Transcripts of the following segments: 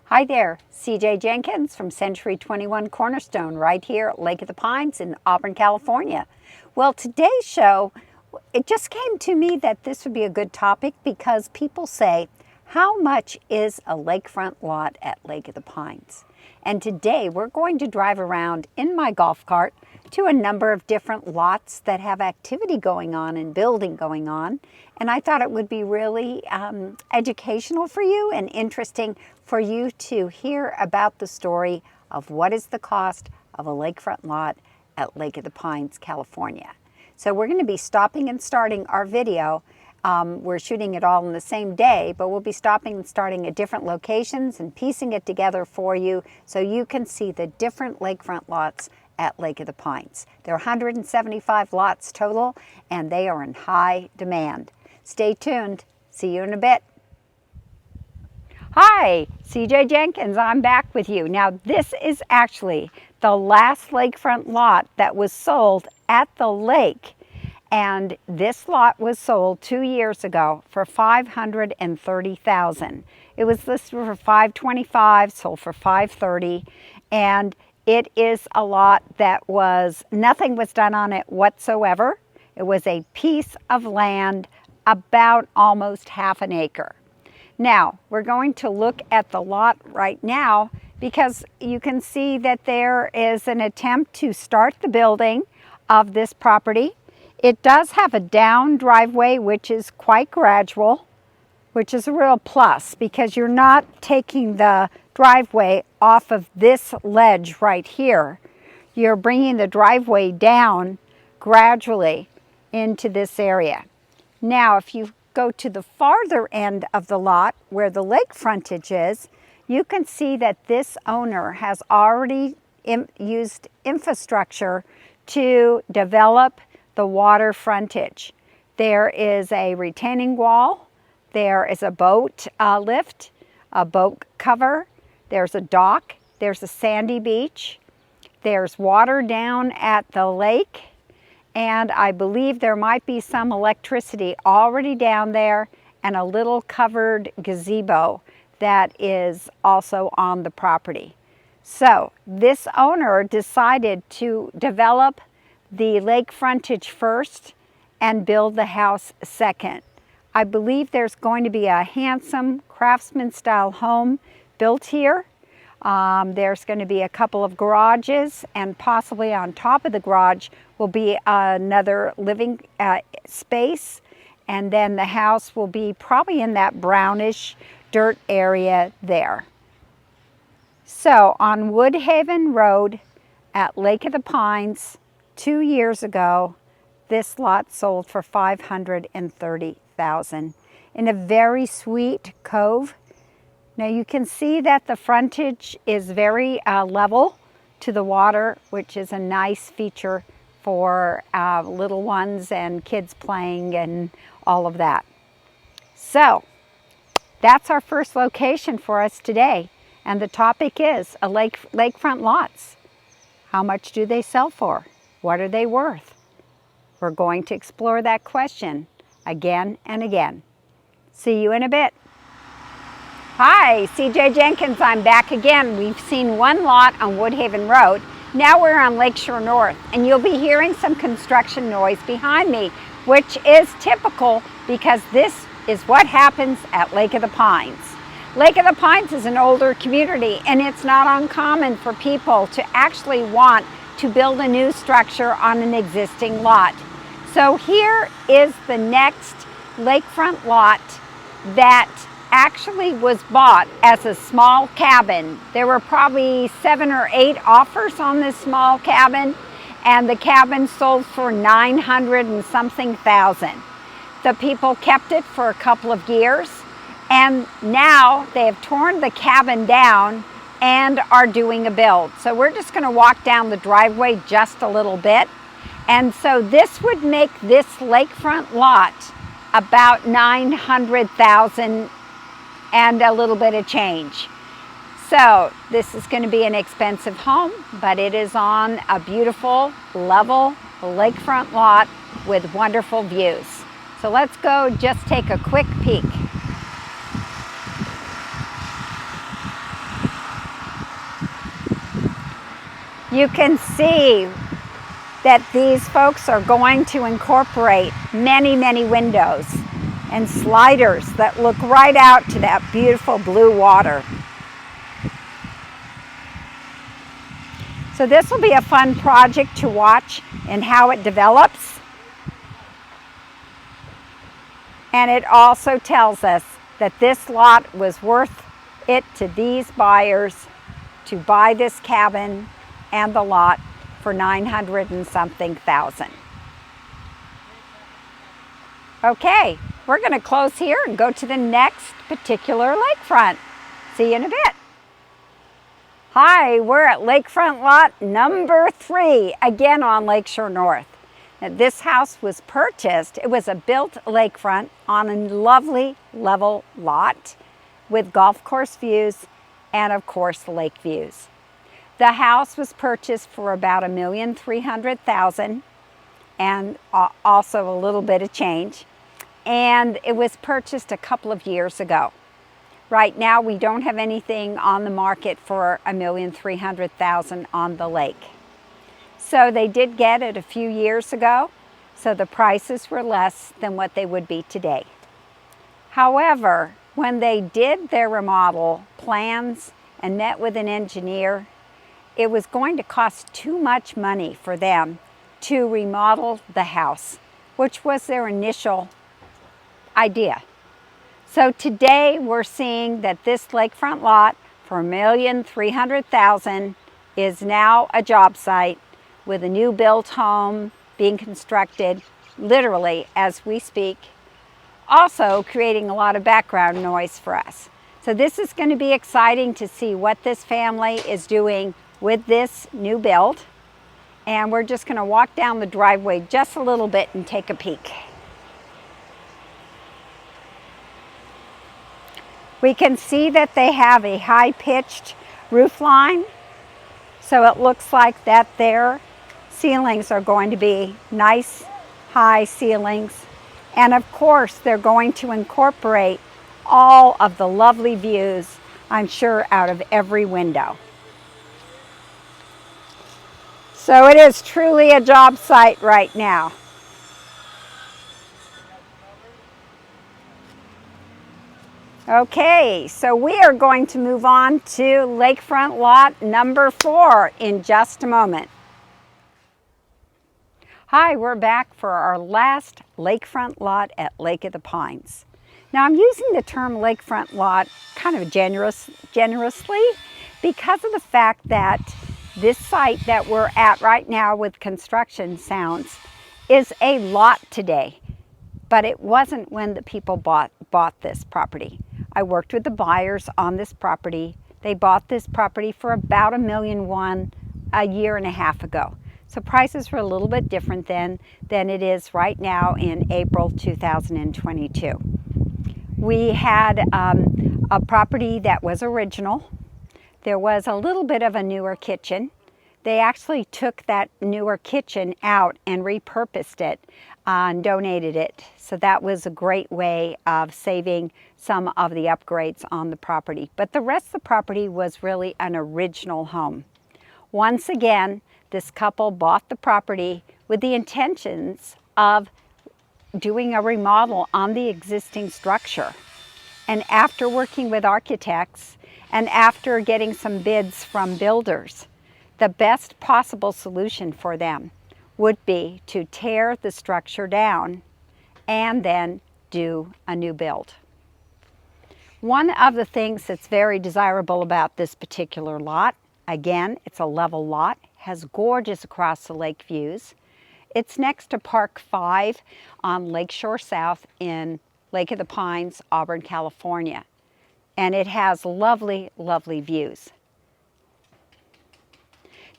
Hi there, CJ Jenkins from Century 21 Cornerstone right here at Lake of the Pines in Auburn, California. Well, today's show, it just came to me that this would be a good topic because people say, how much is a lakefront lot at Lake of the Pines? And today we're going to drive around in my golf cart to a number of different lots that have activity going on and building going on. And I thought it would be really educational for you and interesting for you to hear about the story of what is the cost of a lakefront lot at Lake of the Pines, California. So we're going to be stopping and starting our video. We're shooting it all in the same day, but we'll be stopping and starting at different locations and piecing it together for you so you can see the different lakefront lots at Lake of the Pines. There are 175 lots total, and they are in high demand. Stay tuned. See you in a bit. Hi, CJ Jenkins. I'm back with you. Now, this is actually the last lakefront lot that was sold at the lake. And this lot was sold 2 years ago for $530,000. It was listed for $525,000, sold for $530,000, and it is a lot that nothing was done on it whatsoever. It was a piece of land about almost half an acre. Now, we're going to look at the lot right now because you can see that there is an attempt to start the building of this property. It does have a down driveway, which is quite gradual, which is a real plus because you're not taking the driveway off of this ledge right here. You're bringing the driveway down gradually into this area. Now, if you go to the farther end of the lot where the lake frontage is, you can see that this owner has already used infrastructure to develop the water frontage. There is a retaining wall, there is a boat lift, a boat cover, there's a dock, there's a sandy beach, there's water down at the lake, and I believe there might be some electricity already down there and a little covered gazebo that is also on the property. So this owner decided to develop the lake frontage first and build the house second. I believe there's going to be a handsome craftsman style home built here. There's going to be a couple of garages, and possibly on top of the garage will be another living space, and then the house will be probably in that brownish dirt area there. So on Woodhaven Road at Lake of the Pines 2 years ago, this lot sold for $530,000 in a very sweet cove. Now you can see that the frontage is very level to the water, which is a nice feature for little ones and kids playing and all of that. So that's our first location for us today. And the topic is lakefront lots. How much do they sell for? What are they worth? We're going to explore that question again and again. See you in a bit. Hi, CJ Jenkins. I'm back again. We've seen one lot on Woodhaven Road. Now we're on Lakeshore North, and you'll be hearing some construction noise behind me, which is typical because this is what happens at Lake of the Pines. Lake of the Pines is an older community, and it's not uncommon for people to actually want to build a new structure on an existing lot. So here is the next lakefront lot that actually was bought as a small cabin. There were probably 7 or 8 offers on this small cabin, and the cabin sold for $900 and something thousand. The people kept it for a couple of years, and now they have torn the cabin down and are doing a build. So we're just going to walk down the driveway just a little bit. And so this would make this lakefront lot about $900,000 and a little bit of change. So this is going to be an expensive home, but it is on a beautiful, level lakefront lot with wonderful views. So let's go just take a quick peek. You can see that these folks are going to incorporate many, many windows and sliders that look right out to that beautiful blue water. So this will be a fun project to watch and how it develops. And it also tells us that this lot was worth it to these buyers to buy this cabin and the lot for $900 and something thousand. Okay, we're going to close here and go to the next particular lakefront. See you in a bit. Hi, we're at lakefront lot number 3, again on Lakeshore North. Now, this house was purchased, it was a built lakefront on a lovely level lot with golf course views and of course lake views. The house was purchased for about $1,300,000 and also a little bit of change. And it was purchased a couple of years ago. Right now we don't have anything on the market for $1,300,000 on the lake. So they did get it a few years ago, so the prices were less than what they would be today. However, when they did their remodel plans and met with an engineer, it was going to cost too much money for them to remodel the house, which was their initial idea. So today we're seeing that this lakefront lot for $1,300,000 is now a job site with a new built home being constructed literally as we speak, also creating a lot of background noise for us. So this is going to be exciting to see what this family is doing with this new build. And we're just going to walk down the driveway just a little bit and take a peek. We can see that they have a high-pitched roof line, so it looks like that their ceilings are going to be nice high ceilings, and of course they're going to incorporate all of the lovely views, I'm sure, out of every window. So it is truly a job site right now. Okay, so we are going to move on to lakefront lot number 4 in just a moment. Hi, we're back for our last lakefront lot at Lake of the Pines. Now I'm using the term lakefront lot kind of generously because of the fact that this site that we're at right now with construction sounds is a lot today, but it wasn't when the people bought this property. I worked with the buyers on this property. They bought this property for about $1.1 million a year and a half ago. So prices were a little bit different then than it is right now in April 2022. We had a property that was original. There was a little bit of a newer kitchen. They actually took that newer kitchen out and repurposed it and donated it. So that was a great way of saving some of the upgrades on the property. But the rest of the property was really an original home. Once again, this couple bought the property with the intentions of doing a remodel on the existing structure. And after working with architects and after getting some bids from builders, the best possible solution for them would be to tear the structure down and then do a new build. One of the things that's very desirable about this particular lot, again, it's a level lot, has gorgeous across the lake views. It's next to Park 5 on Lakeshore South in Lake of the Pines, Auburn, California. And it has lovely, lovely views.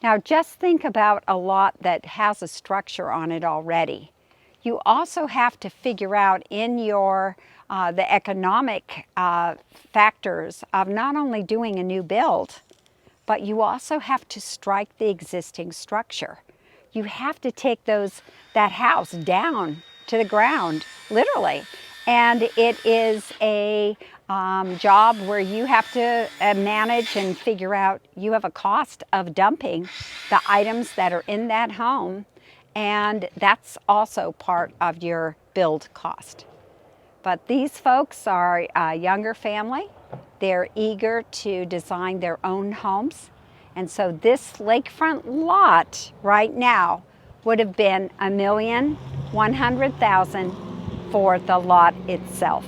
Now just think about a lot that has a structure on it already. You also have to figure out in your the economic factors of not only doing a new build, but you also have to strike the existing structure. You have to take that house down to the ground, literally. And it is a job where you have to manage and figure out, you have a cost of dumping the items that are in that home, and that's also part of your build cost. But these folks are a younger family. They're eager to design their own homes. And so this lakefront lot right now would have been $1,100,000 for the lot itself.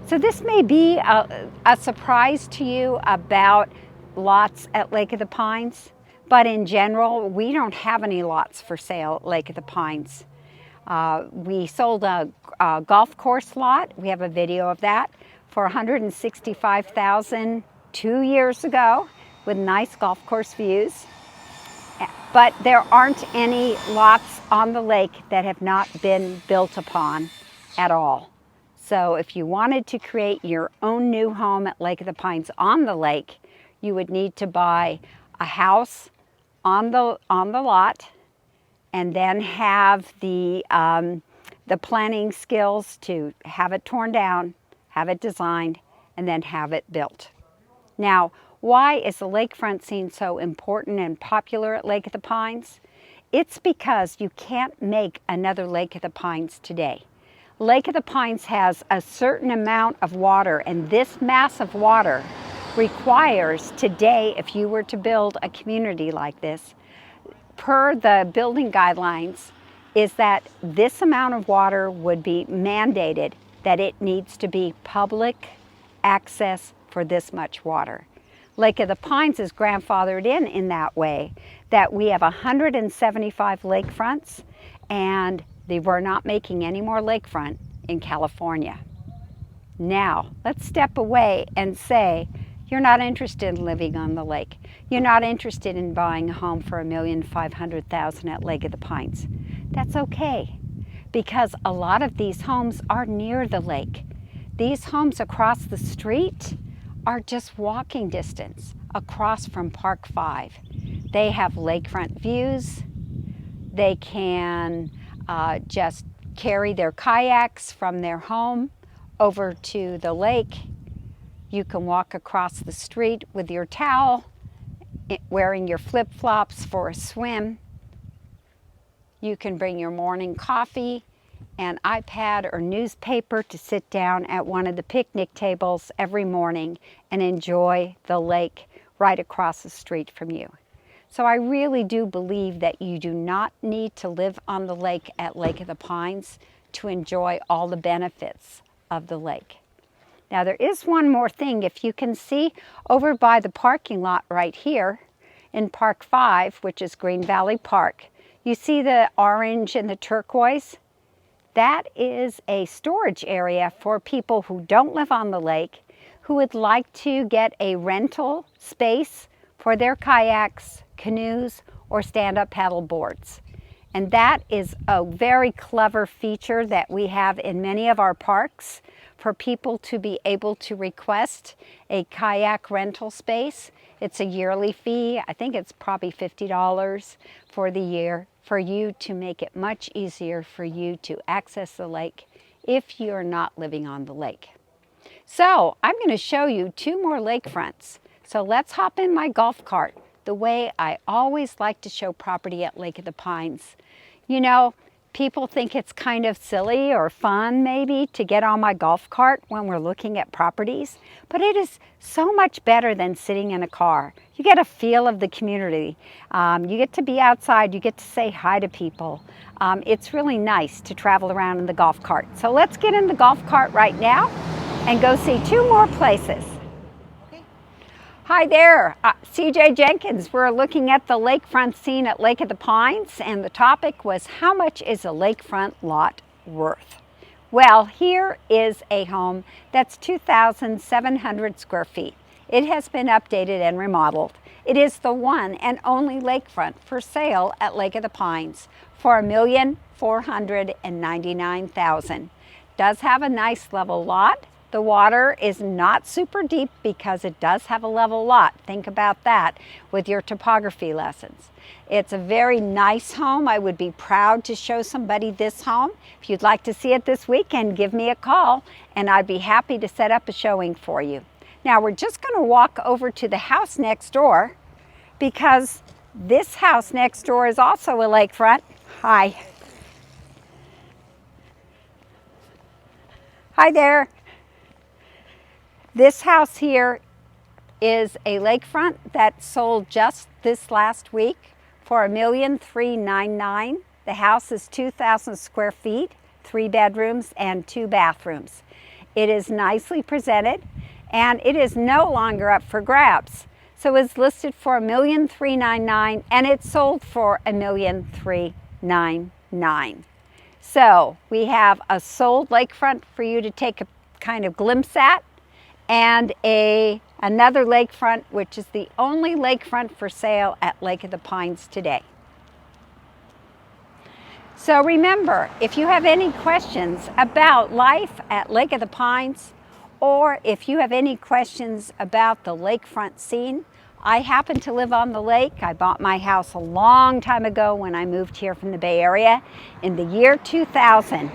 So this may be a surprise to you about lots at Lake of the Pines, but in general, we don't have any lots for sale at Lake of the Pines. We sold a golf course lot. We have a video of that for $165,000 2 years ago with nice golf course views. But there aren't any lots on the lake that have not been built upon at all. So if you wanted to create your own new home at Lake of the Pines on the lake, you would need to buy a house on the lot, and then have the planning skills to have it torn down, have it designed, and then have it built. Now, why is the lakefront scene so important and popular at Lake of the Pines? It's because you can't make another Lake of the Pines today. Lake of the Pines has a certain amount of water, and this mass of water requires today, if you were to build a community like this, per the building guidelines, is that this amount of water would be mandated, that it needs to be public access for this much water. Lake of the Pines is grandfathered in that way, that we have 175 lakefronts, and we're not making any more lakefront in California. Now, let's step away and say, you're not interested in living on the lake. You're not interested in buying a home for $1,500,000 at Lake of the Pines. That's okay, because a lot of these homes are near the lake. These homes across the street are just walking distance across from Park 5. They have lakefront views. They can just carry their kayaks from their home over to the lake. You can walk across the street with your towel, wearing your flip-flops for a swim. You can bring your morning coffee, an iPad or newspaper to sit down at one of the picnic tables every morning and enjoy the lake right across the street from you. So I really do believe that you do not need to live on the lake at Lake of the Pines to enjoy all the benefits of the lake. Now there is one more thing. If you can see over by the parking lot right here in Park 5, which is Green Valley Park, you see the orange and the turquoise? That is a storage area for people who don't live on the lake, who would like to get a rental space for their kayaks, canoes, or stand-up paddle boards. And that is a very clever feature that we have in many of our parks for people to be able to request a kayak rental space. It's a yearly fee. I think it's probably $50 for the year, for you to make it much easier for you to access the lake if you're not living on the lake. So I'm going to show you 2 more lakefronts. So let's hop in my golf cart, the way I always like to show property at Lake of the Pines. You know, people think it's kind of silly or fun maybe to get on my golf cart when we're looking at properties, but it is so much better than sitting in a car. You get a feel of the community. You get to be outside, you get to say hi to people. It's really nice to travel around in the golf cart. So let's get in the golf cart right now and go see 2 more places. Hi there, CJ Jenkins. We're looking at the lakefront scene at Lake of the Pines, and the topic was, how much is a lakefront lot worth? Well, here is a home that's 2,700 square feet. It has been updated and remodeled. It is the one and only lakefront for sale at Lake of the Pines for $1,499,000. Does have a nice level lot, The water is not super deep because it does have a level lot. Think about that with your topography lessons. It's a very nice home. I would be proud to show somebody this home. If you'd like to see it this weekend, give me a call and I'd be happy to set up a showing for you. Now we're just going to walk over to the house next door because this house next door is also a lakefront. Hi. Hi there. This house here is a lakefront that sold just this last week for $1,399,000. The house is 2,000 square feet, 3 bedrooms and 2 bathrooms. It is nicely presented and it is no longer up for grabs. So it's listed for $1,399,000 and it sold for $1,399,000. So we have a sold lakefront for you to take a kind of glimpse at, and another lakefront, which is the only lakefront for sale at Lake of the Pines today. So remember, if you have any questions about life at Lake of the Pines, or if you have any questions about the lakefront scene, I happen to live on the lake. I bought my house a long time ago when I moved here from the Bay Area in the year 2000.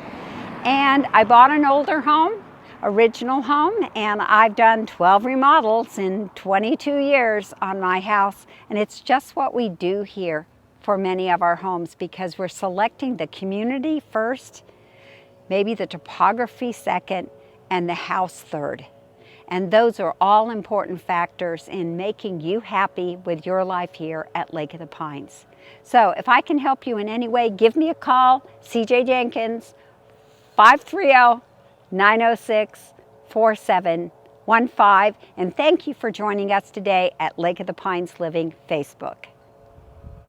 And I bought an older home, original home, and I've done 12 remodels in 22 years on my house. And it's just what we do here for many of our homes because we're selecting the community first, maybe the topography second, and the house third. And those are all important factors in making you happy with your life here at Lake of the Pines. So if I can help you in any way, give me a call, CJ Jenkins, 530-906-4715. And thank you for joining us today at Lake of the Pines Living Facebook.